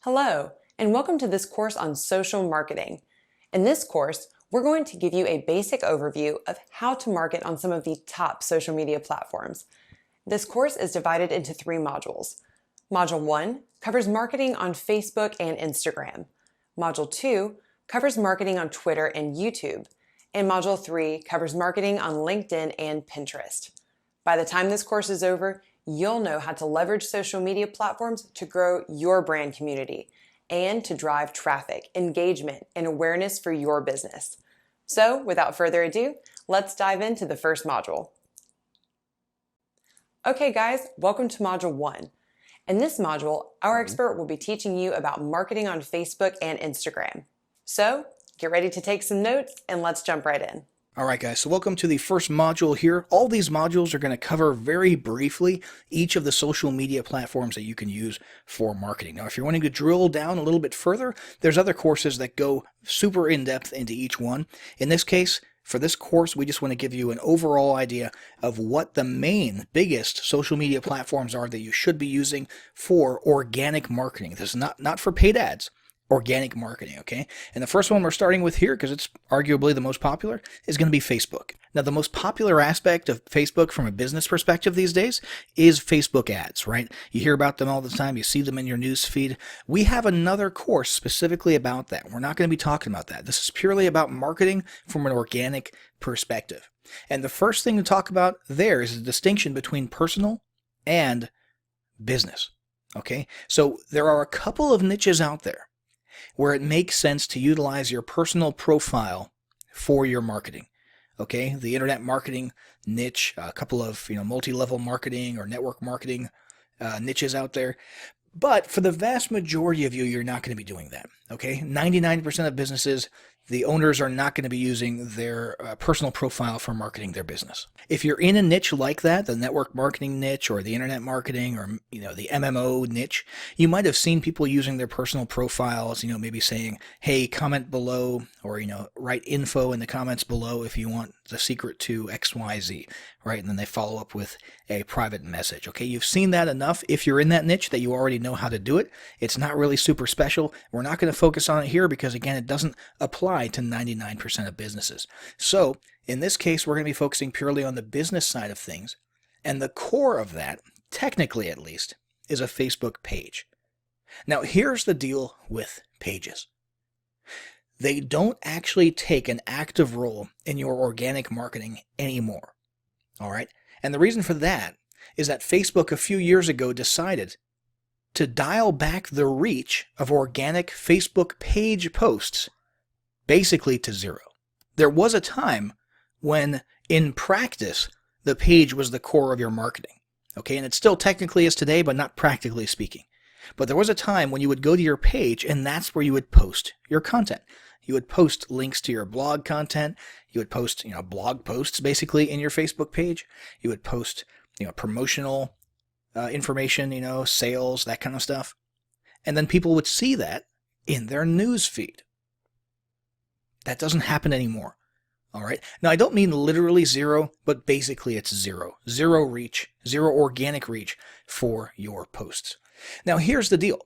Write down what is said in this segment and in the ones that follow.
Hello, and welcome to this course on social marketing. In this course, we're going to give you a basic overview of how to market on some of the top social media platforms. This course is divided into 3 modules. Module 1 covers marketing on Facebook and Instagram. Module 2 covers marketing on Twitter and YouTube. And Module 3 covers marketing on LinkedIn and Pinterest. By the time this course is over, you'll know how to leverage social media platforms to grow your brand community and to drive traffic, engagement, and awareness for your business. So, without further ado, let's dive into the first module. Okay guys, welcome to Module 1. In this module, our expert will be teaching you about marketing on Facebook and Instagram. So, get ready to take some notes and let's jump right in. All right, guys, so welcome to the first module here. All these modules are going to cover very briefly each of the social media platforms that you can use for marketing. Now, if you're wanting to drill down a little bit further, there's other courses that go super in-depth into each one. In this case, for this course, we just want to give you an overall idea of what the main, biggest social media platforms are that you should be using for organic marketing. This is not for paid ads. Organic marketing, okay? And the first one we're starting with here, because it's arguably the most popular, is going to be Facebook. Now, the most popular aspect of Facebook from a business perspective these days is Facebook ads, right? You hear about them all the time. You see them in your news feed. We have another course specifically about that. We're not going to be talking about that. This is purely about marketing from an organic perspective. And the first thing to talk about there is the distinction between personal and business, okay? So there are a couple of niches out there where it makes sense to utilize your personal profile for your marketing. Okay, the internet marketing niche, a couple of multi-level marketing or network marketing niches out there. But for the vast majority of you, you're not going to be doing that. Okay, 99% of businesses, the owners are not going to be using their personal profile for marketing their business. If you're in a niche like that, the network marketing niche or the internet marketing or the MMO niche, you might have seen people using their personal profiles, maybe saying, hey, comment below, or write info in the comments below if you want the secret to XYZ, right? And then they follow up with a private message. Okay, you've seen that enough if you're in that niche that you already know how to do it. It's not really super special. We're not going to focus on it here because, again, it doesn't apply to 99% of businesses. So in this case, we're going to be focusing purely on the business side of things. And the core of that, technically at least, is a Facebook page. Now, here's the deal with pages. They don't actually take an active role in your organic marketing anymore. All right? And the reason for that is that Facebook a few years ago decided to dial back the reach of organic Facebook page posts basically to zero. There was a time when, in practice, the page was the core of your marketing. Okay, and it still technically is today, but not practically speaking. But there was a time when you would go to your page, and that's where you would post your content. You would post links to your blog content. You would post, blog posts basically in your Facebook page. You would post, promotional information, sales, that kind of stuff. And then people would see that in their news feed. That doesn't happen anymore. All right. Now, I don't mean literally zero, but basically it's zero. Zero reach, zero organic reach for your posts. Now, here's the deal.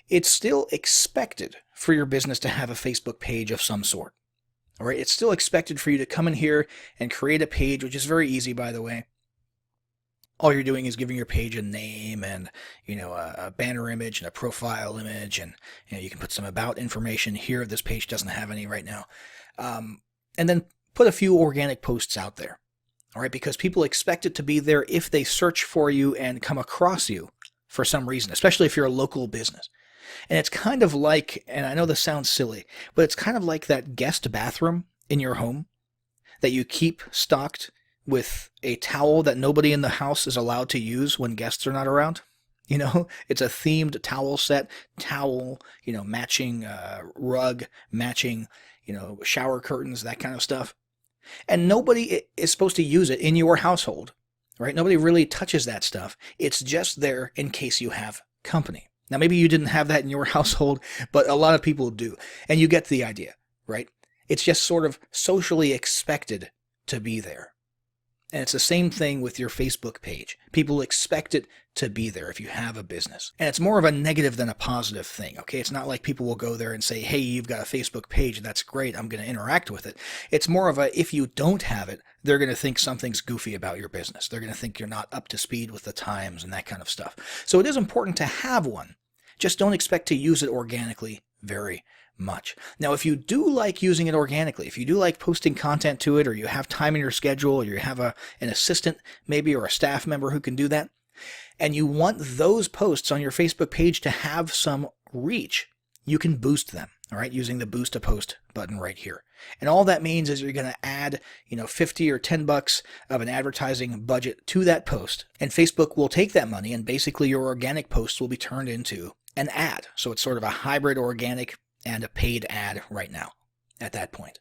It's still expected for your business to have a Facebook page of some sort. All right. It's still expected for you to come in here and create a page, which is very easy, by the way. All you're doing is giving your page a name and, a banner image and a profile image. And, you can put some about information here. This page doesn't have any right now. And then put a few organic posts out there. All right. Because people expect it to be there if they search for you and come across you for some reason, especially if you're a local business. And it's kind of like, and I know this sounds silly, but it's kind of like that guest bathroom in your home that you keep stocked with a towel that nobody in the house is allowed to use when guests are not around. It's a themed towel set, matching rug, matching, shower curtains, that kind of stuff. And nobody is supposed to use it in your household, right? Nobody really touches that stuff. It's just there in case you have company. Now, maybe you didn't have that in your household, but a lot of people do. And you get the idea, right? It's just sort of socially expected to be there. And it's the same thing with your Facebook page. People expect it to be there if you have a business. And it's more of a negative than a positive thing, okay? It's not like people will go there and say, hey, you've got a Facebook page, that's great, I'm going to interact with it. It's more of a, if you don't have it, they're going to think something's goofy about your business. They're going to think you're not up to speed with the times and that kind of stuff. So it is important to have one. Just don't expect to use it organically very much. Now, if you do like using it organically, if you do like posting content to it, or you have time in your schedule, or you have an assistant maybe, or a staff member who can do that, and you want those posts on your Facebook page to have some reach, you can boost them, all right, using the Boost a Post button right here. And all that means is you're going to add, 50 or $10 of an advertising budget to that post, and Facebook will take that money, and basically your organic posts will be turned into an ad. So it's sort of a hybrid organic and a paid ad right now at that point.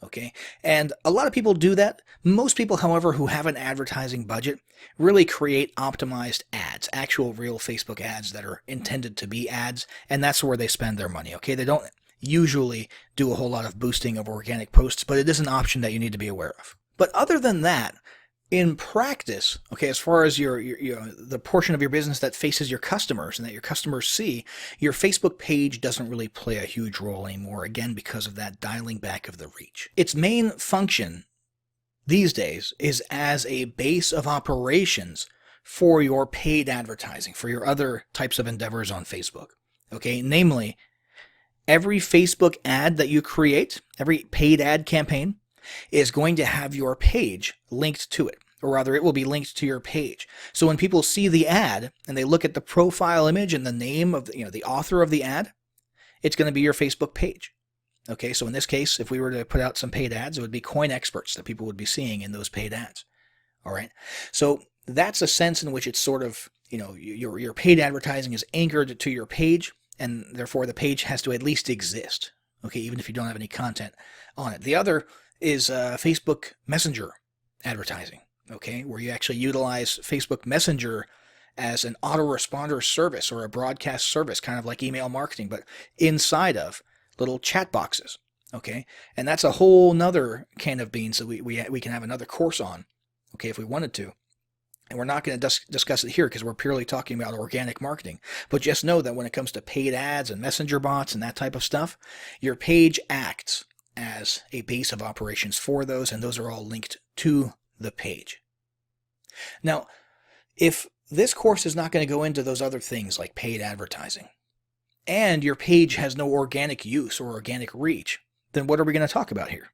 Okay, and a lot of people do that. Most people, however, who have an advertising budget really create optimized ads, actual real Facebook ads that are intended to be ads, and that's where they spend their money. Okay, they don't usually do a whole lot of boosting of organic posts, but it is an option that you need to be aware of. But other than that, in practice, okay, as far as your the portion of your business that faces your customers and that your customers see, your Facebook page doesn't really play a huge role anymore, again, because of that dialing back of the reach. Its main function these days is as a base of operations for your paid advertising, for your other types of endeavors on Facebook. Okay, namely, every Facebook ad that you create, every paid ad campaign, is going to have your page linked to it, or rather it will be linked to your page. So when people see the ad and they look at the profile image and the name of the author of the ad, it's going to be your Facebook page. Okay, so in this case, if we were to put out some paid ads, it would be coin experts that people would be seeing in those paid ads. All right, so that's a sense in which it's sort of, your paid advertising is anchored to your page, and therefore the page has to at least exist. Okay, even if you don't have any content on it. The other is Facebook Messenger advertising, okay, where you actually utilize Facebook Messenger as an autoresponder service or a broadcast service, kind of like email marketing, but inside of little chat boxes, okay? And that's a whole nother can of beans that we can have another course on, okay, if we wanted to. And we're not going to discuss it here because we're purely talking about organic marketing. But just know that when it comes to paid ads and messenger bots and that type of stuff, your page acts as a base of operations for those, and those are all linked to the page. Now, if this course is not going to go into those other things like paid advertising, and your page has no organic use or organic reach, then what are we going to talk about here?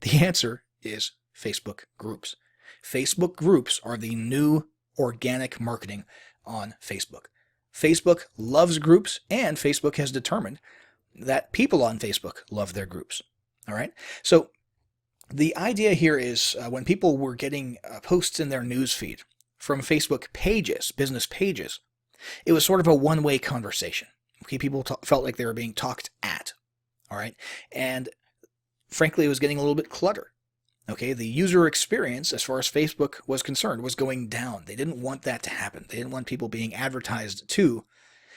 The answer is Facebook groups. Facebook groups are the new organic marketing on Facebook. Facebook loves groups, and Facebook has determined that people on Facebook love their groups. All right. So the idea here is when people were getting posts in their newsfeed from Facebook pages, business pages, it was sort of a one-way conversation. Okay, people felt like they were being talked at. All right. And frankly, it was getting a little bit cluttered. Okay, the user experience, as far as Facebook was concerned, was going down. They didn't want that to happen. They didn't want people being advertised to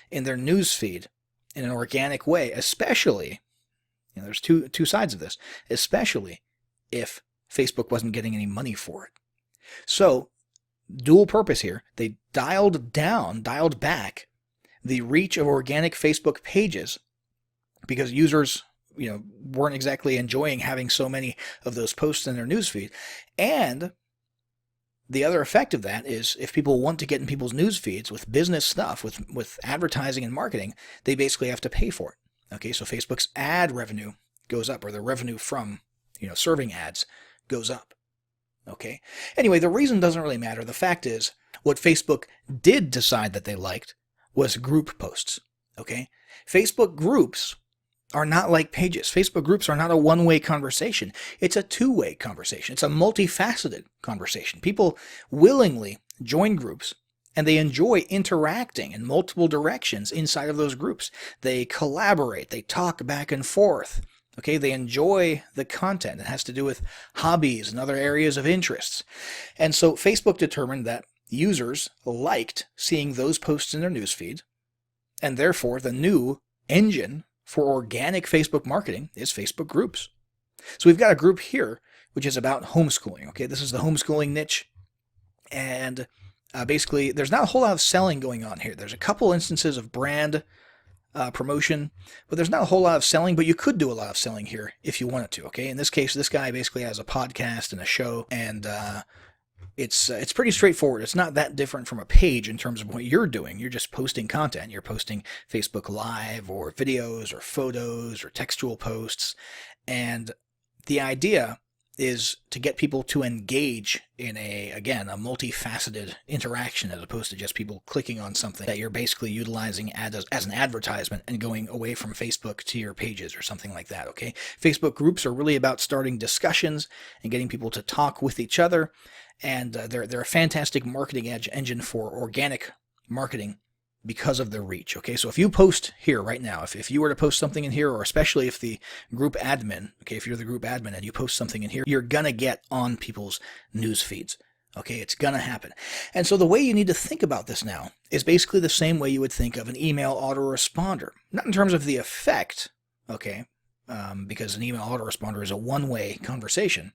in their newsfeed in an organic way, especially, there's two sides of this, especially if Facebook wasn't getting any money for it. So, dual purpose here, they dialed back the reach of organic Facebook pages because users weren't exactly enjoying having so many of those posts in their newsfeed. And the other effect of that is if people want to get in people's newsfeeds with business stuff, with advertising and marketing, they basically have to pay for it. Okay, so Facebook's ad revenue goes up, or the revenue from serving ads goes up. Okay. Anyway, the reason doesn't really matter. The fact is, what Facebook did decide that they liked was group posts. Okay, Facebook groups are not like pages. Facebook groups are not a one-way conversation. It's a two-way conversation. It's a multifaceted conversation. People willingly join groups, and they enjoy interacting in multiple directions inside of those groups. They collaborate. They talk back and forth. Okay, they enjoy the content. It has to do with hobbies and other areas of interests. And so Facebook determined that users liked seeing those posts in their newsfeed, and therefore the new engine for organic Facebook marketing is Facebook groups. So we've got a group here which is about homeschooling. Okay, this is the homeschooling niche. And basically, there's not a whole lot of selling going on here. There's a couple instances of brand promotion, but there's not a whole lot of selling, but you could do a lot of selling here if you wanted to. Okay, in this case, this guy basically has a podcast and a show, and it's pretty straightforward. It's not that different from a page in terms of what you're doing. You're just posting content. You're posting Facebook Live or videos or photos or textual posts, and the idea is to get people to engage in a multifaceted interaction, as opposed to just people clicking on something that you're basically utilizing as an advertisement and going away from Facebook to your pages or something like that. Okay, Facebook groups are really about starting discussions and getting people to talk with each other, and they're a fantastic marketing engine for organic marketing because of their reach. Okay, so if you post here right now, if you were to post something in here, or especially if the group admin, okay, if you're the group admin and you post something in here, you're gonna get on people's news feeds. Okay, it's gonna happen. And so the way you need to think about this now is basically the same way you would think of an email autoresponder. Not in terms of the effect, okay, because an email autoresponder is a one-way conversation,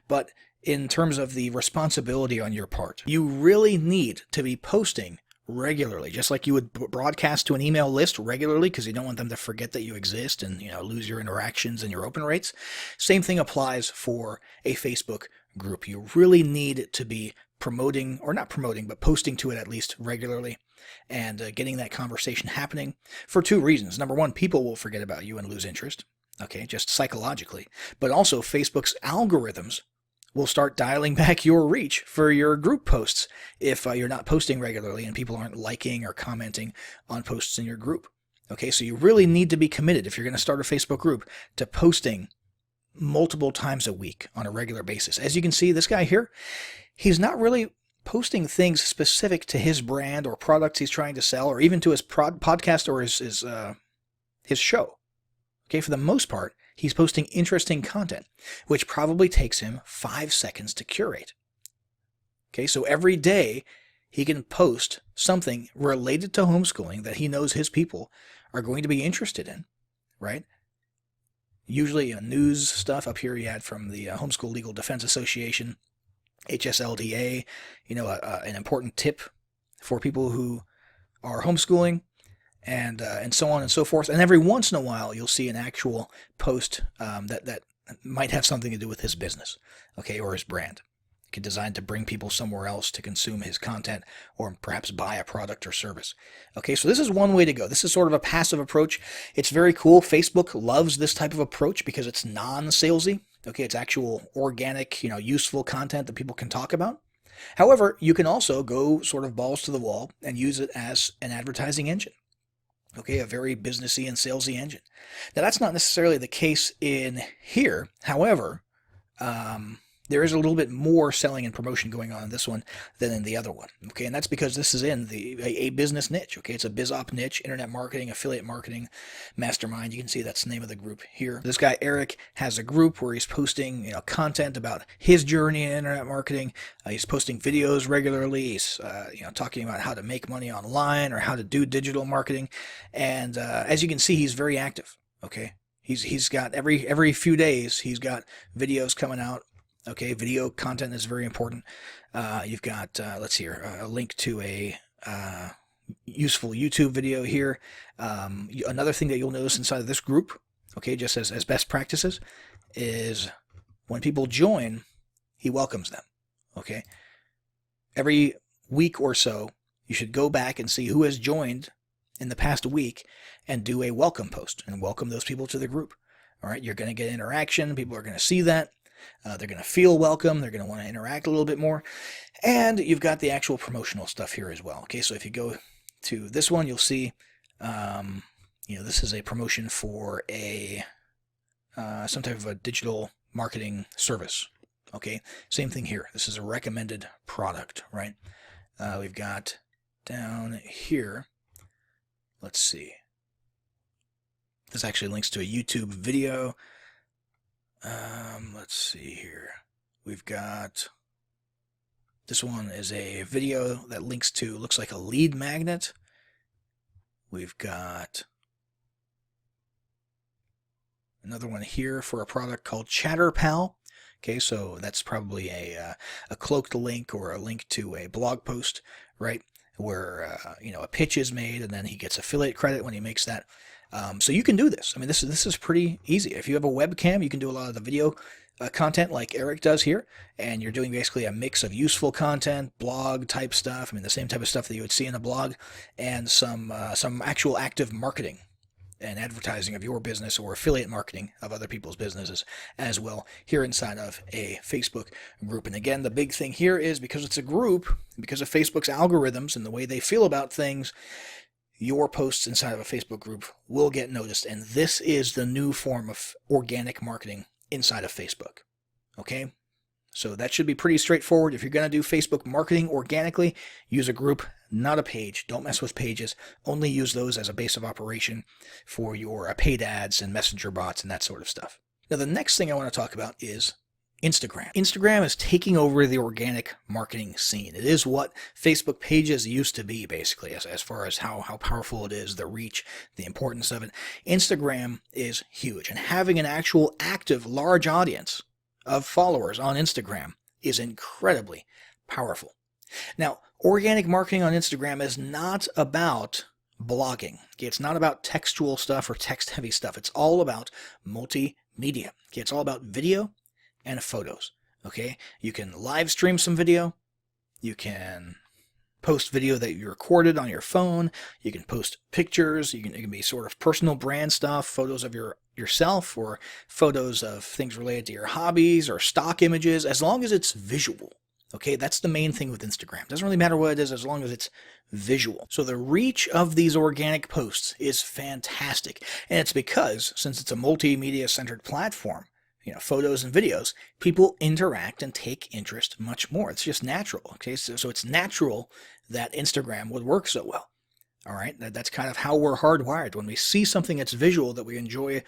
but in terms of the responsibility on your part. You really need to be posting regularly, just like you would broadcast to an email list regularly, because you don't want them to forget that you exist and lose your interactions and your open rates. Same thing applies for a Facebook group. You really need to be promoting, or not promoting, but posting to it at least regularly, and getting that conversation happening for two reasons. Number one, people will forget about you and lose interest, okay, just psychologically. But also, Facebook's algorithms will start dialing back your reach for your group posts if you're not posting regularly and people aren't liking or commenting on posts in your group. Okay, so you really need to be committed, if you're going to start a Facebook group, to posting multiple times a week on a regular basis. As you can see, this guy here, he's not really posting things specific to his brand or products he's trying to sell, or even to his podcast or his show. Okay, for the most part, he's posting interesting content, which probably takes him 5 seconds to curate. Okay, so every day he can post something related to homeschooling that he knows his people are going to be interested in, right? Usually news stuff. Up here he had from the Homeschool Legal Defense Association, HSLDA, an important tip for people who are homeschooling, and so on and so forth. And every once in a while, you'll see an actual post that might have something to do with his business, okay, or his brand, designed to bring people somewhere else to consume his content, or perhaps buy a product or service. Okay, so this is one way to go. This is sort of a passive approach. It's very cool. Facebook loves this type of approach because it's non-salesy. Okay, it's actual organic, useful content that people can talk about. However, you can also go sort of balls to the wall and use it as an advertising engine. Okay, a very businessy and salesy engine. Now, that's not necessarily the case in here. However, there is a little bit more selling and promotion going on in this one than in the other one. Okay, and that's because this is in a business niche. Okay, it's a BizOp niche, internet marketing, affiliate marketing, mastermind. You can see that's the name of the group here. This guy Eric has a group where he's posting content about his journey in internet marketing. He's posting videos regularly. He's talking about how to make money online or how to do digital marketing. And as you can see, he's very active. Okay, he's got every few days he's got videos coming out. Okay, video content is very important. You've got, let's see here, a link to a useful YouTube video here. Another thing that you'll notice inside of this group, okay, just as best practices, is when people join, he welcomes them. Okay, every week or so, you should go back and see who has joined in the past week and do a welcome post and welcome those people to the group. All right, you're going to get interaction. People are going to see that. They're going to feel welcome. They're going to want to interact a little bit more. And you've got the actual promotional stuff here as well. Okay, so if you go to this one, you'll see, this is a promotion for some type of a digital marketing service. Okay, same thing here. This is a recommended product, right? We've got down here, let's see. This actually links to a YouTube video. Let's see here. We've got, this one is a video that links to, looks like a lead magnet. We've got another one here for a product called ChatterPal. Okay, so that's probably a cloaked link or a link to a blog post, right? Where a pitch is made, and then he gets affiliate credit when he makes that. So you can do this. I mean, this is pretty easy. If you have a webcam, you can do a lot of the video content like Eric does here, and you're doing basically a mix of useful content, blog type stuff. I mean, the same type of stuff that you would see in a blog, and some actual active marketing and advertising of your business or affiliate marketing of other people's businesses as well here inside of a Facebook group. And again, the big thing here is because it's a group, because of Facebook's algorithms and the way they feel about things, your posts inside of a Facebook group will get noticed. And this is the new form of organic marketing inside of Facebook. Okay? So that should be pretty straightforward. If you're going to do Facebook marketing organically, use a group, not a page. Don't mess with pages. Only use those as a base of operation for your paid ads and messenger bots and that sort of stuff. Now, the next thing I want to talk about is Instagram. Instagram is taking over the organic marketing scene. It is what Facebook pages used to be, basically, as far as how powerful it is, the reach, the importance of it. Instagram is huge, and having an actual active large audience of followers on Instagram is incredibly powerful. Now, organic marketing on Instagram is not about blogging. Okay, it's not about textual stuff or text-heavy stuff. It's all about multimedia. Okay, it's all about video and photos. Okay, you can live stream some video. You can post video that you recorded on your phone. You can post pictures. It can be sort of personal brand stuff, photos of yourself or photos of things related to your hobbies or stock images, as long as it's visual. Okay, that's the main thing with Instagram. It doesn't really matter what it is as long as it's visual. So the reach of these organic posts is fantastic. And it's because, since it's a multimedia centered platform, photos and videos, people interact and take interest much more. It's just natural. Okay, so it's natural that Instagram would work so well. All right, that's kind of how we're hardwired. When we see something that's visual that we enjoy,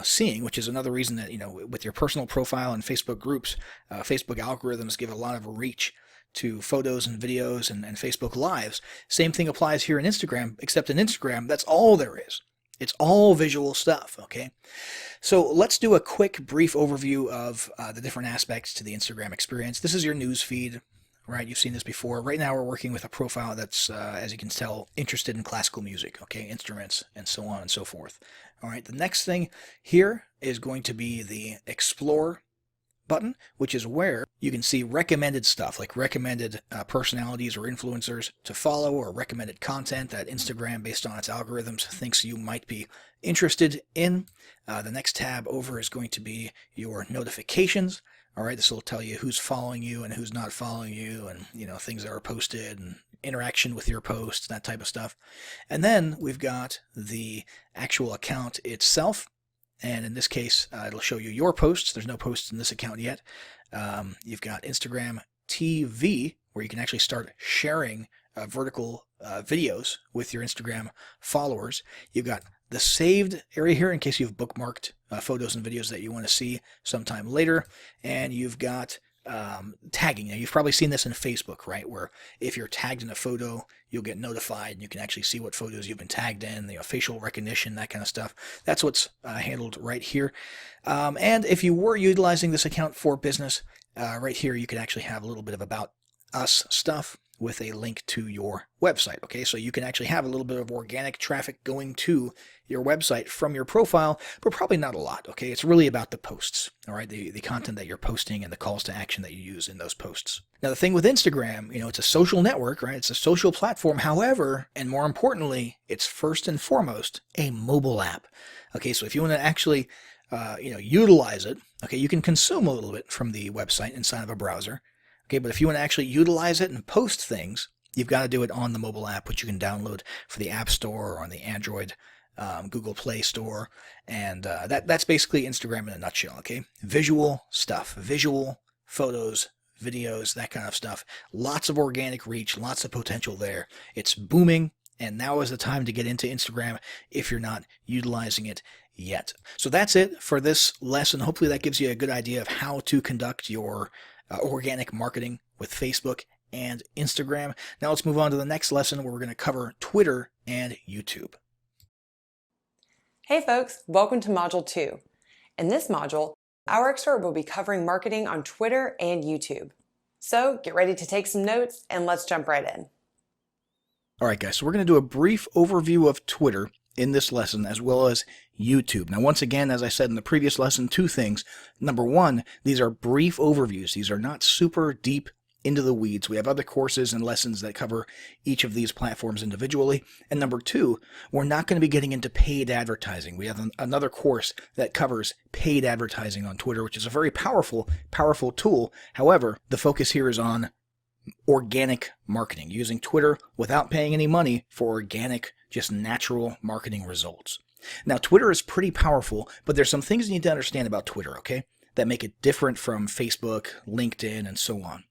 seeing, which is another reason that, with your personal profile and Facebook groups, Facebook algorithms give a lot of reach to photos and videos and Facebook Lives. Same thing applies here in Instagram, except in Instagram, that's all there is. It's all visual stuff, okay? So let's do a quick, brief overview of the different aspects to the Instagram experience. This is your news feed, right? You've seen this before. Right now we're working with a profile that's, as you can tell, interested in classical music, okay? Instruments and so on and so forth. All right, the next thing here is going to be the Explore button, which is where you can see recommended stuff, like recommended personalities or influencers to follow, or recommended content that Instagram, based on its algorithms, thinks you might be interested in. The next tab over is going to be your notifications. All right, this will tell you who's following you and who's not following you, and things that are posted and interaction with your posts, that type of stuff. And then we've got the actual account itself. And in this case, it'll show you your posts. There's no posts in this account yet. You've got Instagram TV, where you can actually start sharing vertical videos with your Instagram followers. You've got the saved area here in case you've bookmarked photos and videos that you want to see sometime later. And you've got tagging. Now, you've probably seen this in Facebook, right? Where if you're tagged in a photo, you'll get notified and you can actually see what photos you've been tagged in, facial recognition, that kind of stuff. That's what's handled right here. And if you were utilizing this account for business, right here, you could actually have a little bit of about us stuff with a link to your website. Okay, so you can actually have a little bit of organic traffic going to your website from your profile, but probably not a lot. Okay, it's really about the posts, all right, the content that you're posting and the calls to action that you use in those posts. Now, the thing with Instagram, it's a social network, right? It's a social platform. However, and more importantly, it's first and foremost a mobile app. Okay, so if you want to actually utilize it, okay, you can consume a little bit from the website inside of a browser. Okay, but if you want to actually utilize it and post things, you've got to do it on the mobile app, which you can download for the App Store or on the Android Google Play Store. And that's basically Instagram in a nutshell, okay? Visual stuff, visual photos, videos, that kind of stuff. Lots of organic reach, lots of potential there. It's booming, and now is the time to get into Instagram if you're not utilizing it yet. So that's it for this lesson. Hopefully that gives you a good idea of how to conduct your organic marketing with Facebook and Instagram. Now let's move on to the next lesson, where we're going to cover Twitter and YouTube. Hey folks, welcome to Module 2. In this module, Our expert will be covering marketing on Twitter and YouTube. So get ready to take some notes and let's jump right in. All right, guys, so we're going to do a brief overview of Twitter in this lesson as well as YouTube. Now, once again, as I said in the previous lesson, two things. Number one, these are brief overviews. These are not super deep into the weeds. We have other courses and lessons that cover each of these platforms individually. And number two, we're not going to be getting into paid advertising. We have another course that covers paid advertising on Twitter, which is a very powerful tool. However, the focus here is on organic marketing, using Twitter without paying any money for organic, just natural marketing results. Now, Twitter is pretty powerful, but there's some things you need to understand about Twitter, okay, that make it different from Facebook, LinkedIn, and so on.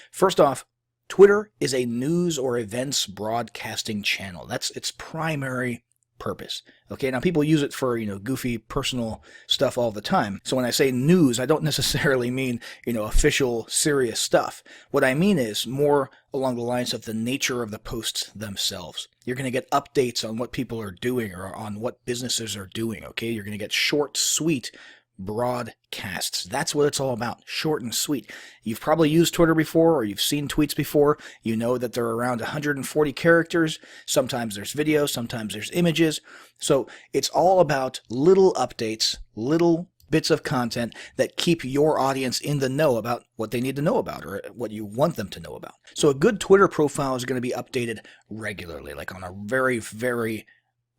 First off, Twitter is a news or events broadcasting channel. That's its primary purpose. Okay, now people use it for, goofy personal stuff all the time. So when I say news, I don't necessarily mean, official serious stuff. What I mean is more along the lines of the nature of the posts themselves. You're going to get updates on what people are doing or on what businesses are doing, okay? You're going to get short, sweet broadcasts. That's what it's all about, short and sweet. You've probably used Twitter before, or you've seen tweets before. You know that they're around 140 characters. Sometimes there's video, sometimes there's images. So it's all about little updates, little bits of content that keep your audience in the know about what they need to know about or what you want them to know about. So a good Twitter profile is going to be updated regularly, like on a very, very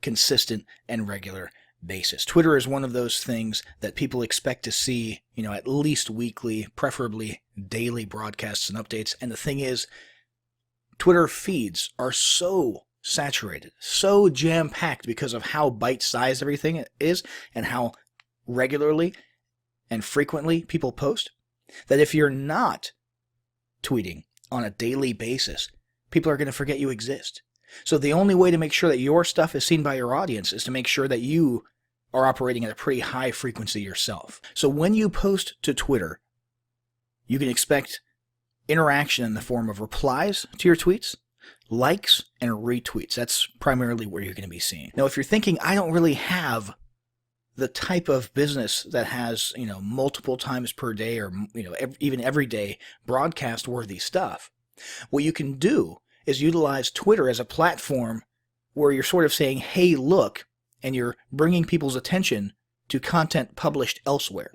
consistent and regular basis. Twitter is one of those things that people expect to see, at least weekly, preferably daily broadcasts and updates. And the thing is, Twitter feeds are so saturated, so jam-packed because of how bite-sized everything is and how regularly and frequently people post, that if you're not tweeting on a daily basis, people are going to forget you exist. So the only way to make sure that your stuff is seen by your audience is to make sure that you are operating at a pretty high frequency yourself. So when you post to Twitter, you can expect interaction in the form of replies to your tweets, likes, and retweets. That's primarily where you're going to be seen. Now, if you're thinking, I don't really have the type of business that has, multiple times per day or, even every day broadcast worthy stuff, what you can do is utilize Twitter as a platform where you're sort of saying, hey, look, and you're bringing people's attention to content published elsewhere.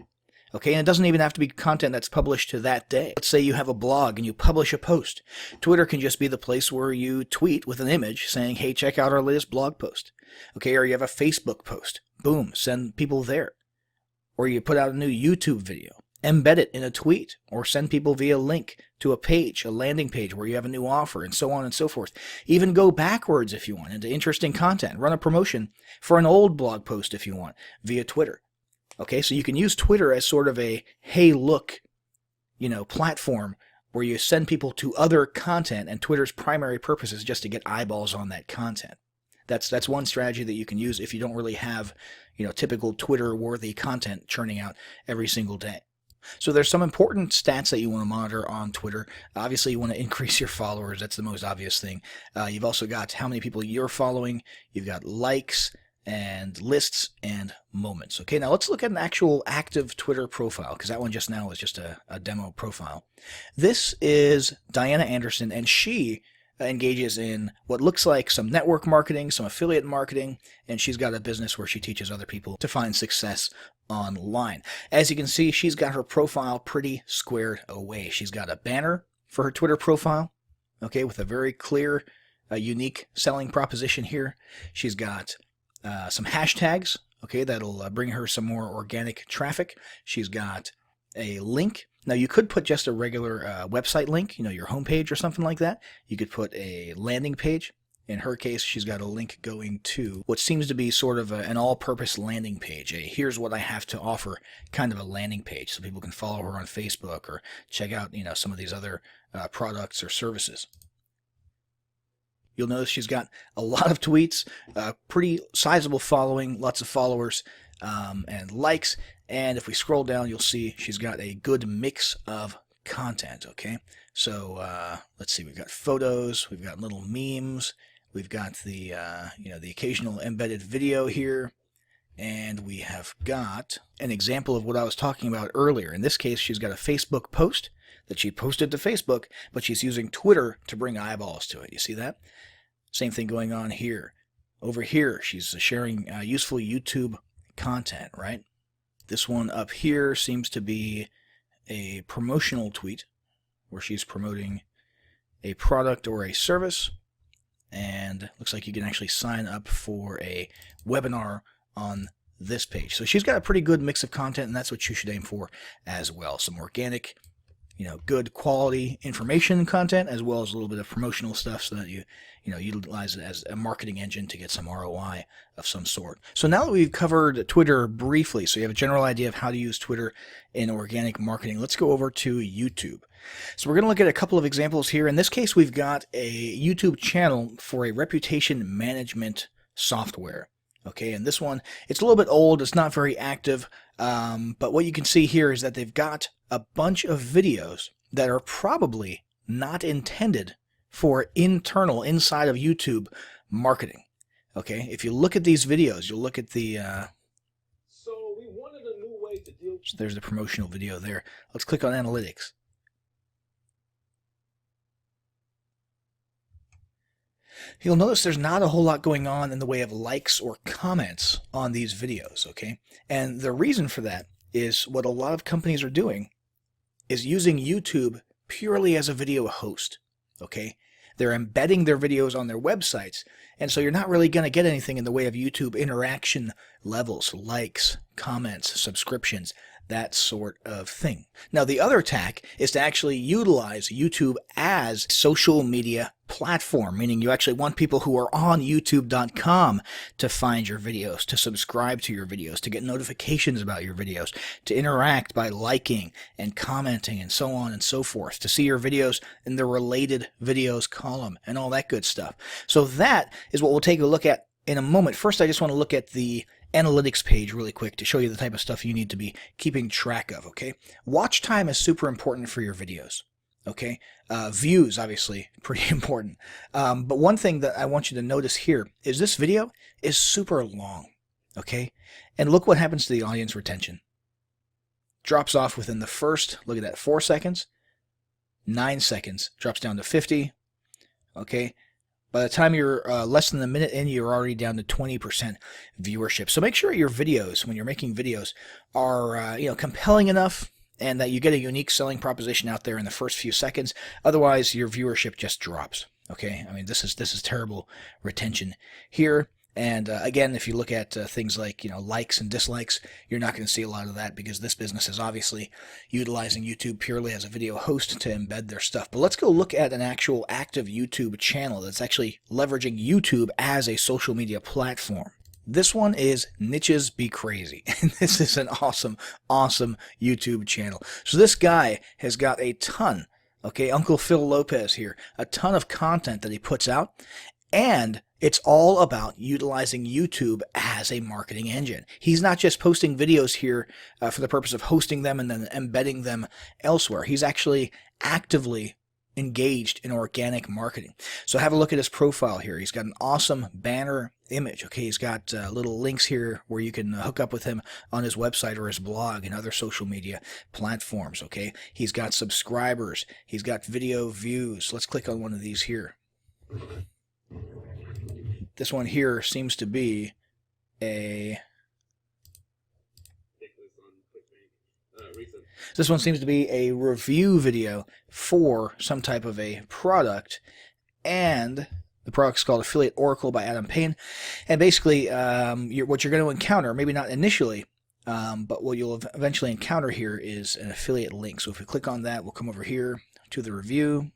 Okay, and it doesn't even have to be content that's published to that day. Let's say you have a blog and you publish a post. Twitter can just be the place where you tweet with an image saying, hey, check out our latest blog post. Okay, or you have a Facebook post. Boom, send people there. Or you put out a new YouTube video. Embed it in a tweet or send people via link to a page, a landing page where you have a new offer and so on and so forth. Even go backwards if you want into interesting content. Run a promotion for an old blog post if you want via Twitter. Okay, so you can use Twitter as sort of a, hey, look, platform where you send people to other content, and Twitter's primary purpose is just to get eyeballs on that content. That's one strategy that you can use if you don't really have, typical Twitter-worthy content churning out every single day. So there's some important stats that you want to monitor on Twitter. Obviously, you want to increase your followers. That's the most obvious thing. You've also got how many people you're following. You've got likes and lists and moments. Okay, now let's look at an actual active Twitter profile, because that one just now was just a demo profile. This is Diana Anderson, and she engages in what looks like some network marketing, some affiliate marketing, and she's got a business where she teaches other people to find success online. As you can see, she's got her profile pretty squared away. She's got a banner for her Twitter profile, okay, with a very clear, unique selling proposition here. She's got some hashtags, okay, that'll bring her some more organic traffic. She's got a link. Now, you could put just a regular website link, your homepage or something like that. You could put a landing page. In her case, she's got a link going to what seems to be sort of an all-purpose landing page. Here's what I have to offer kind of a landing page so people can follow her on Facebook or check out, some of these other products or services. You'll notice she's got a lot of tweets, pretty sizable following, lots of followers and likes. And if we scroll down, you'll see she's got a good mix of content, okay? So let's see, we've got photos, we've got little memes, we've got the, the occasional embedded video here. And we have got an example of what I was talking about earlier. In this case, she's got a Facebook post that she posted to Facebook, but she's using Twitter to bring eyeballs to it. You see that? Same thing going on here. Over here, she's sharing useful YouTube content, right? This one up here seems to be a promotional tweet where she's promoting a product or a service. And looks like you can actually sign up for a webinar on this page. So she's got a pretty good mix of content, and that's what you should aim for as well. Some organic, good quality information content, as well as a little bit of promotional stuff so that you utilize it as a marketing engine to get some ROI of some sort. So now that we've covered Twitter briefly, so you have a general idea of how to use Twitter in organic marketing, let's go over to YouTube. So we're going to look at a couple of examples here. In this case, we've got a YouTube channel for a reputation management software. Okay, and this one, it's a little bit old, it's not very active, but what you can see here is that they've got a bunch of videos that are probably not intended for inside of YouTube marketing. Okay, if you look at these videos, you'll look at the So we wanted a new way to deal. So there's the promotional video there. Let's click on analytics. You'll notice there's not a whole lot going on in the way of likes or comments on these videos, okay? And the reason for that is what a lot of companies are doing is using YouTube purely as a video host, okay? They're embedding their videos on their websites, and so you're not really going to get anything in the way of YouTube interaction levels, likes, comments, subscriptions, that sort of thing. Now, the other tack is to actually utilize YouTube as social media platform, meaning you actually want people who are on youtube.com to find your videos, to subscribe to your videos, to get notifications about your videos, to interact by liking and commenting and so on and so forth, to see your videos in the related videos column and all that good stuff. So that is what we'll take a look at in a moment. First, I just want to look at the analytics page really quick to show you the type of stuff you need to be keeping track of, okay? Watch time is super important for your videos, okay? Views, obviously, pretty important. But one thing that I want you to notice here is this video is super long, okay? And look what happens to the audience retention. Drops off within the first, look at that, 4 seconds, 9 seconds, drops down to 50, okay? By the time you're less than a minute in, you're already down to 20% viewership. So make sure your videos, when you're making videos, are compelling enough and that you get a unique selling proposition out there in the first few seconds. Otherwise, your viewership just drops. Okay, I mean this is terrible retention here. And again, if you look at things like likes and dislikes, you're not going to see a lot of that because this business is obviously utilizing YouTube purely as a video host to embed their stuff. But let's go look at an actual active YouTube channel that's actually leveraging YouTube as a social media platform. This one is Niches Be Crazy, and this is an awesome YouTube channel. So this guy has got a ton, okay, Uncle Phil Lopez here, a ton of content that he puts out, and it's all about utilizing YouTube as a marketing engine. He's not just posting videos here for the purpose of hosting them and then embedding them elsewhere. He's actually actively engaged in organic marketing. So have a look at his profile here. He's got an awesome banner image. Okay, he's got little links here where you can hook up with him on his website or his blog and other social media platforms. Okay, he's got subscribers. He's got video views. Let's click on one of these here. This one here seems to be a review video for some type of a product, and the product's called Affiliate Oracle by Adam Payne. And basically, what you're going to encounter, maybe not initially, but what you'll eventually encounter here is an affiliate link. So if we click on that, we'll come over here to the review.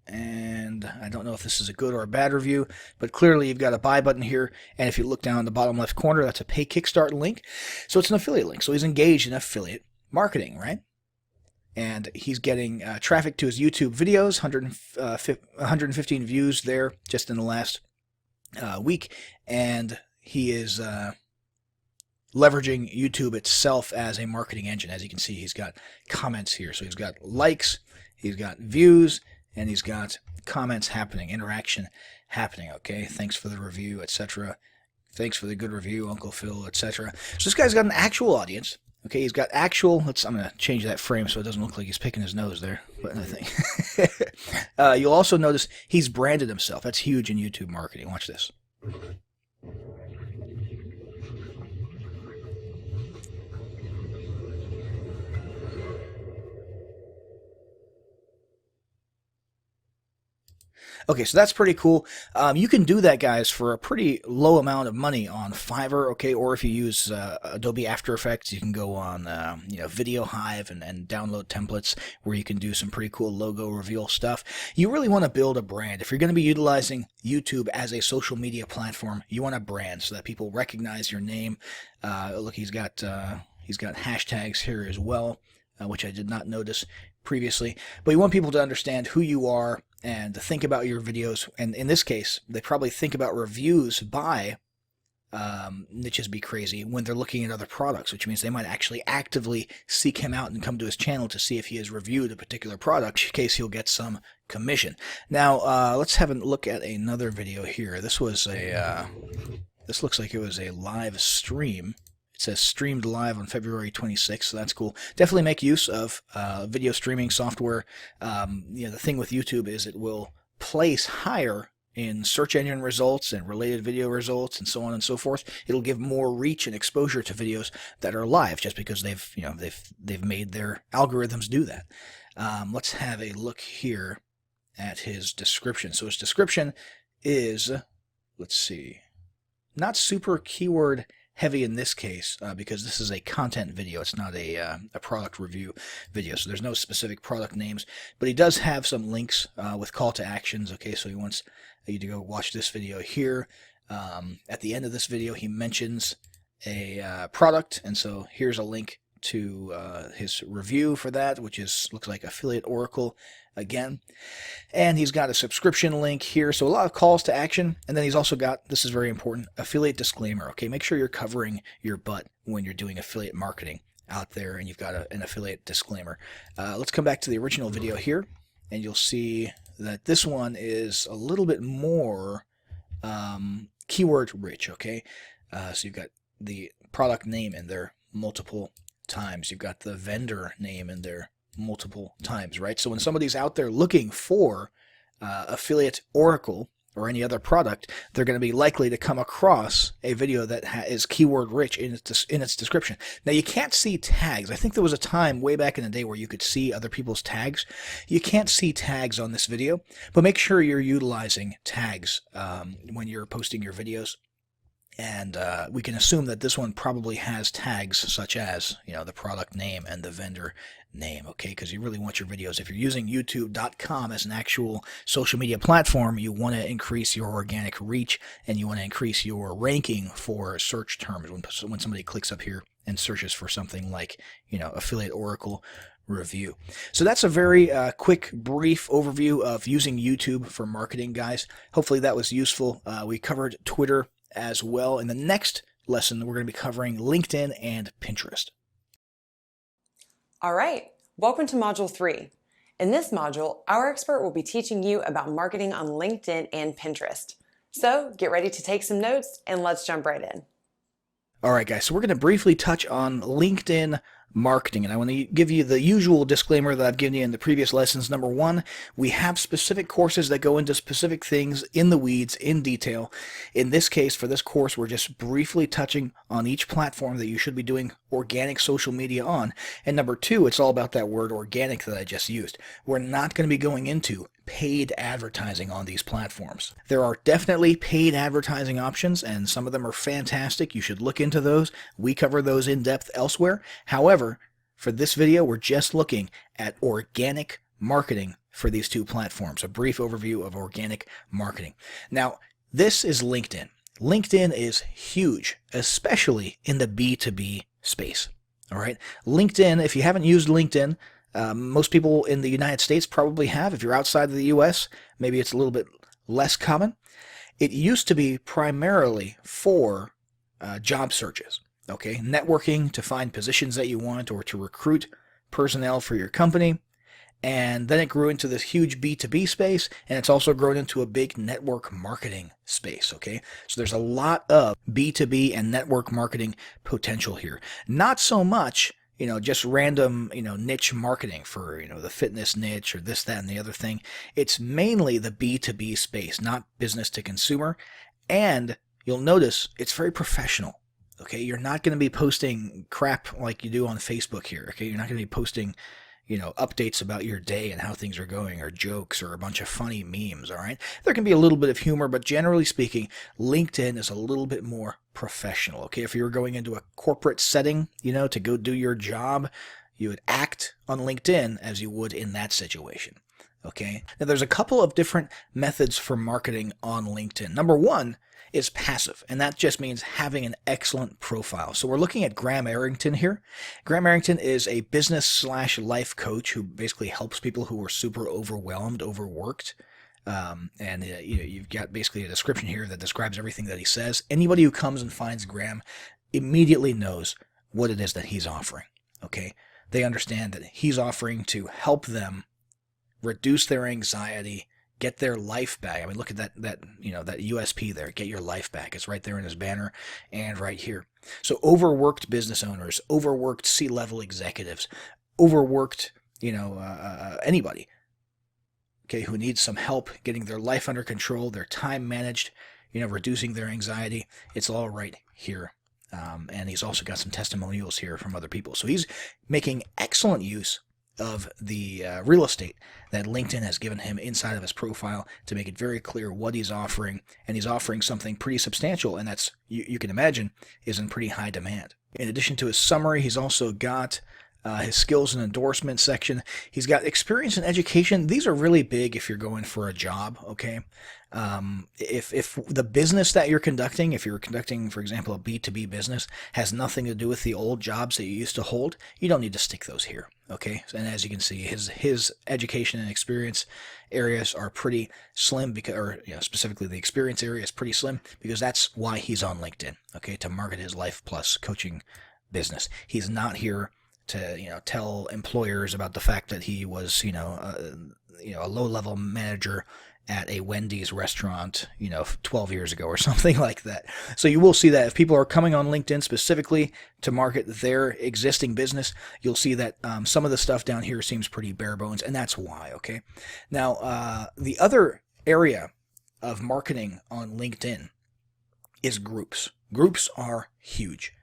And I don't know if this is a good or a bad review, but clearly you've got a buy button here. And if you look down in the bottom left corner, that's a pay Kickstart link. So it's an affiliate link. So he's engaged in affiliate marketing, right? And he's getting traffic to his YouTube videos, 115 views there just in the last week. And he is leveraging YouTube itself as a marketing engine. As you can see, he's got comments here. So he's got likes, he's got views, and he's got comments happening, interaction happening. Okay, thanks for the review, etc. Thanks for the good review, Uncle Phil, etc. So this guy's got an actual audience. Okay, he's got actual. I'm going to change that frame so it doesn't look like he's picking his nose there. But nothing. You'll also notice he's branded himself. That's huge in YouTube marketing. Watch this. Okay, so that's pretty cool. You can do that, guys, for a pretty low amount of money on Fiverr, okay? Or if you use Adobe After Effects, you can go on, Video Hive and download templates where you can do some pretty cool logo reveal stuff. You really want to build a brand. If you're going to be utilizing YouTube as a social media platform, you want a brand so that people recognize your name. Look, he's got hashtags here as well, which I did not notice previously. But you want people to understand who you are and to think about your videos. And in this case, they probably think about reviews by Niches Be Crazy when they're looking at other products, which means they might actually actively seek him out and come to his channel to see if he has reviewed a particular product, in case he'll get some commission. Now, let's have a look at another video here. This looks like it was a live stream. It says streamed live on February 26th, so that's cool. Definitely make use of video streaming software. The thing with YouTube is it will place higher in search engine results and related video results and so on and so forth. It'll give more reach and exposure to videos that are live just because they've made their algorithms do that. Let's have a look here at his description. So his description is, let's see, not super keyword heavy in this case because this is a content video. It's not a product review video, so there's no specific product names, but he does have some links with call to actions. Okay, so he wants you to go watch this video here. At the end of this video, he mentions a product, and so here's a link to his review for that, which looks like Affiliate Oracle again. And he's got a subscription link here, so a lot of calls to action. And then he's also got, this is very important, affiliate disclaimer. Okay, make sure you're covering your butt when you're doing affiliate marketing out there and you've got an affiliate disclaimer. Let's come back to the original video here, and you'll see that this one is a little bit more keyword rich. Okay, so you've got the product name in there multiple times. You've got the vendor name in there multiple times, right? So when somebody's out there looking for Affiliate Oracle or any other product, they're going to be likely to come across a video that is keyword rich in its description. Now, you can't see tags. I think there was a time way back in the day where you could see other people's tags. You can't see tags on this video, but make sure you're utilizing tags when you're posting your videos. And we can assume that this one probably has tags such as, the product name and the vendor name, okay? Because you really want your videos. If you're using YouTube.com as an actual social media platform, you want to increase your organic reach and you want to increase your ranking for search terms when somebody clicks up here and searches for something like, Affiliate Oracle review. So that's a very quick, brief overview of using YouTube for marketing, guys. Hopefully that was useful. We covered Twitter as well. In the next lesson, we're going to be covering LinkedIn and Pinterest. All right, welcome to Module 3. In this module, our expert will be teaching you about marketing on LinkedIn and Pinterest. So get ready to take some notes and let's jump right in. All right, guys, so we're going to briefly touch on LinkedIn marketing, and I want to give you the usual disclaimer that I've given you in the previous lessons. Number one, we have specific courses that go into specific things in the weeds, in detail. In this case, for this course, we're just briefly touching on each platform that you should be doing organic social media on. And number two, it's all about that word organic that I just used. We're not going to be going into paid advertising on these platforms. There are definitely paid advertising options, and some of them are fantastic. You should look into those. We cover those in depth elsewhere. However, for this video, we're just looking at organic marketing for these two platforms, a brief overview of organic marketing. Now, this is LinkedIn. LinkedIn is huge, especially in the B2B space. All right, LinkedIn, if you haven't used LinkedIn, most people in the United States probably have. If you're outside of the U.S., maybe it's a little bit less common. It used to be primarily for job searches, okay? Networking to find positions that you want or to recruit personnel for your company. And then it grew into this huge B2B space, and it's also grown into a big network marketing space, okay? So there's a lot of B2B and network marketing potential here. Not so much, just random, niche marketing for, the fitness niche or this, that, and the other thing. It's mainly the B2B space, not business to consumer. And you'll notice it's very professional. Okay, you're not going to be posting crap like you do on Facebook here. Okay, you're not going to be posting, updates about your day and how things are going, or jokes, or a bunch of funny memes. All right, there can be a little bit of humor, but generally speaking, LinkedIn is a little bit more professional. Okay, if you were going into a corporate setting, to go do your job, you would act on LinkedIn as you would in that situation. Okay, now there's a couple of different methods for marketing on LinkedIn. Number one is passive, and that just means having an excellent profile. So we're looking at Graham Arrington here. Graham Arrington is a business/life coach who basically helps people who are super overwhelmed, overworked. You've got basically a description here that describes everything that he says. Anybody who comes and finds Graham immediately knows what it is that he's offering. Okay, they understand that he's offering to help them reduce their anxiety, get their life back. I mean, look at that USP there. Get your life back. It's right there in his banner and right here. So overworked business owners, overworked C-level executives, overworked, anybody, okay, who needs some help getting their life under control, their time managed, reducing their anxiety. It's all right here. And he's also got some testimonials here from other people. So he's making excellent use of the real estate that LinkedIn has given him inside of his profile to make it very clear what he's offering, and he's offering something pretty substantial, and that's, you can imagine, is in pretty high demand. In addition to his summary, he's also got his skills and endorsement section. He's got experience and education. These are really big if you're going for a job, okay? If the business that you're conducting, if you're conducting, for example, a B2B business, has nothing to do with the old jobs that you used to hold, you don't need to stick those here, okay? And as you can see, his education and experience areas are pretty slim, specifically the experience area is pretty slim, because that's why he's on LinkedIn, okay, to market his Life Plus coaching business. He's not here to tell employers about the fact that he was a low-level manager at a Wendy's restaurant 12 years ago or something like that. So you will see that if people are coming on LinkedIn specifically to market their existing business, you'll see that some of the stuff down here seems pretty bare bones, and that's why. Okay, now the other area of marketing on LinkedIn is groups. Groups are huge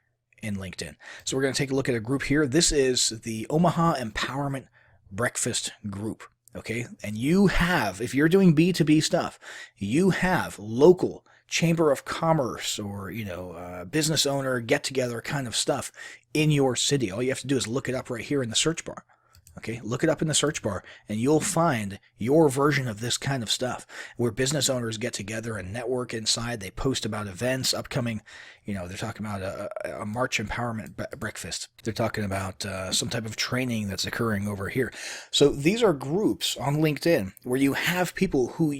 in LinkedIn. So we're going to take a look at a group here. This is the Omaha Empowerment Breakfast Group. Okay, and you have, if you're doing B2B stuff, you have local chamber of commerce or, business owner get-together kind of stuff in your city. All you have to do is look it up right here in the search bar. Okay, look it up in the search bar and you'll find your version of this kind of stuff where business owners get together and network inside. They post about events upcoming. They're talking about a March Empowerment Breakfast. They're talking about some type of training that's occurring over here. So these are groups on LinkedIn where you have people who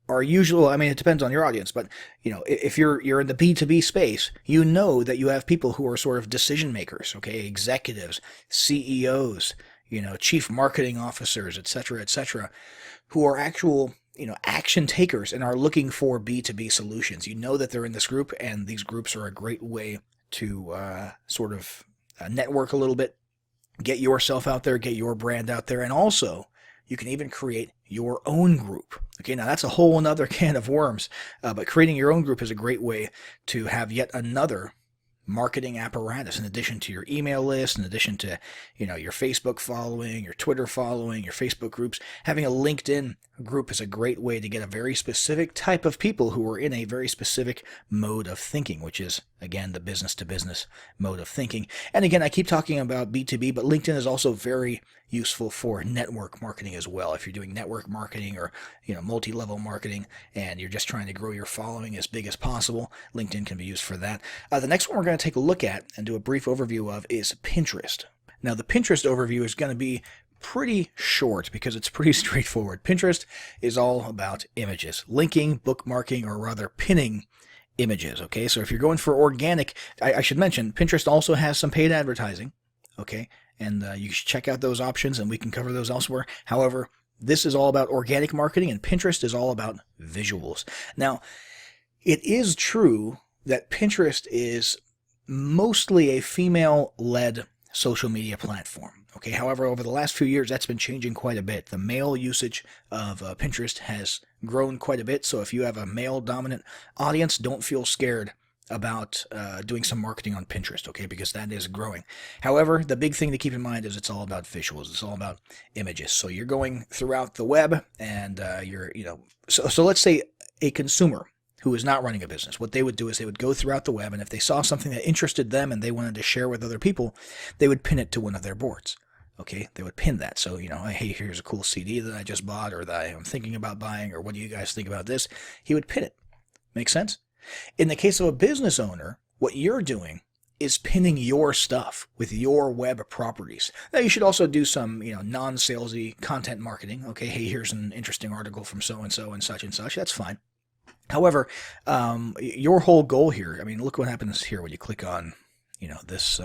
are usual. I mean, it depends on your audience, but if you're in the B2B space, that you have people who are sort of decision makers, okay, executives, CEOs, chief marketing officers, etc., who are actual, action takers and are looking for B2B solutions. That they're in this group, and these groups are a great way to sort of network a little bit, get yourself out there, get your brand out there, and also you can even create your own group. Okay, now that's a whole another can of worms, but creating your own group is a great way to have yet another marketing apparatus in addition to your email list, in addition to, your Facebook following, your Twitter following, your Facebook groups. Having a LinkedIn group is a great way to get a very specific type of people who are in a very specific mode of thinking, which is, again, the business-to-business mode of thinking. And again, I keep talking about B2B, but LinkedIn is also very useful for network marketing as well. If you're doing network marketing or, multi-level marketing, and you're just trying to grow your following as big as possible, LinkedIn can be used for that. The next one we're going to take a look at and do a brief overview of is Pinterest. Now, the Pinterest overview is going to be pretty short because it's pretty straightforward. Pinterest is all about images, linking, bookmarking, or rather pinning images. Okay, so if you're going for organic, I should mention Pinterest also has some paid advertising. Okay, and you should check out those options, and we can cover those elsewhere. However, this is all about organic marketing, and Pinterest is all about visuals. Now, it is true that Pinterest is mostly a female-led social media platform. Okay, however, over the last few years, that's been changing quite a bit. The male usage of Pinterest has grown quite a bit. So if you have a male-dominant audience, don't feel scared about doing some marketing on Pinterest, okay, because that is growing. However, the big thing to keep in mind is it's all about visuals. It's all about images. So you're going throughout the web, and so let's say a consumer who is not running a business, what they would do is they would go throughout the web, and if they saw something that interested them and they wanted to share with other people, they would pin it to one of their boards. Okay, they would pin that. So, hey, here's a cool CD that I just bought, or that I'm thinking about buying, or what do you guys think about this? He would pin it. Make sense? In the case of a business owner, what you're doing is pinning your stuff with your web properties. Now, you should also do some, non-salesy content marketing. Okay, hey, here's an interesting article from so-and-so and such and such. That's fine. However, your whole goal here, look what happens here when you click on, this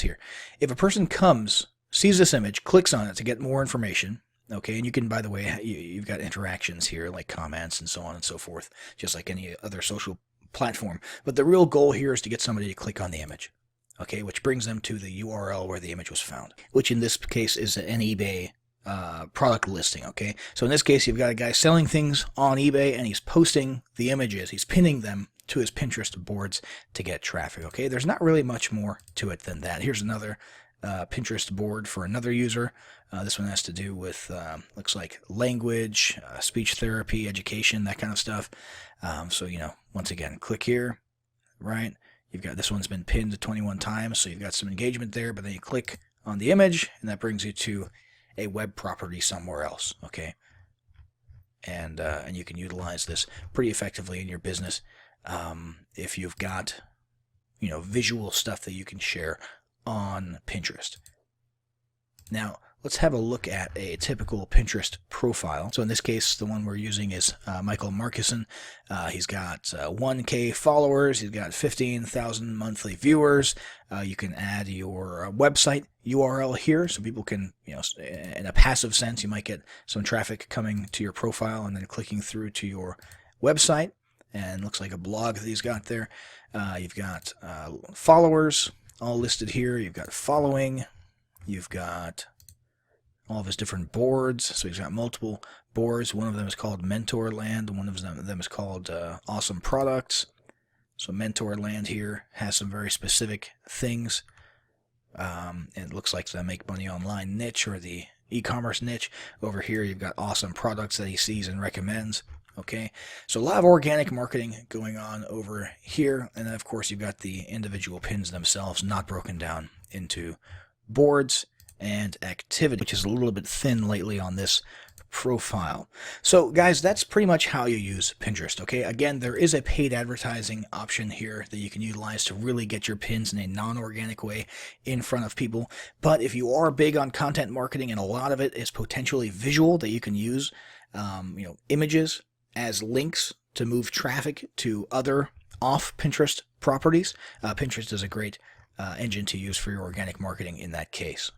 here. If a person comes, sees this image, clicks on it to get more information, okay, and you can, by the way, you've got interactions here like comments and so on and so forth, just like any other social platform. But the real goal here is to get somebody to click on the image, okay, which brings them to the URL where the image was found, which in this case is an eBay product listing, okay? So in this case, you've got a guy selling things on eBay, and he's posting the images. He's pinning them to his Pinterest boards to get traffic, okay? There's not really much more to it than that. Here's another Pinterest board for another user. This one has to do with, looks like language, speech therapy, education, that kind of stuff. So, once again, click here, right? You've got, this one's been pinned 21 times, so you've got some engagement there, but then you click on the image, and that brings you to a web property somewhere else, okay? And you can utilize this pretty effectively in your business if you've got, visual stuff that you can share on Pinterest. Now, let's have a look at a typical Pinterest profile. So in this case, the one we're using is Michael Markison. He's got 1K followers. He's got 15,000 monthly viewers. You can add your website URL here, so people can, in a passive sense, you might get some traffic coming to your profile and then clicking through to your website. And it looks like a blog that he's got there. You've got followers all listed here. You've got following. You've got all of his different boards. So he's got multiple boards. One of them is called Mentorland. One of them is called Awesome Products. So Mentorland here has some very specific things. It looks like the Make Money Online niche, or the e-commerce niche. Over here, you've got Awesome Products that he sees and recommends. Okay, so a lot of organic marketing going on over here. And then, of course, you've got the individual pins themselves, not broken down into boards and activity, which is a little bit thin lately on this profile. So guys, that's pretty much how you use Pinterest. Okay, again, there is a paid advertising option here that you can utilize to really get your pins in a non-organic way in front of people. But if you are big on content marketing, and a lot of it is potentially visual, that you can use images as links to move traffic to other off Pinterest properties, Pinterest is a great engine to use for your organic marketing in that case.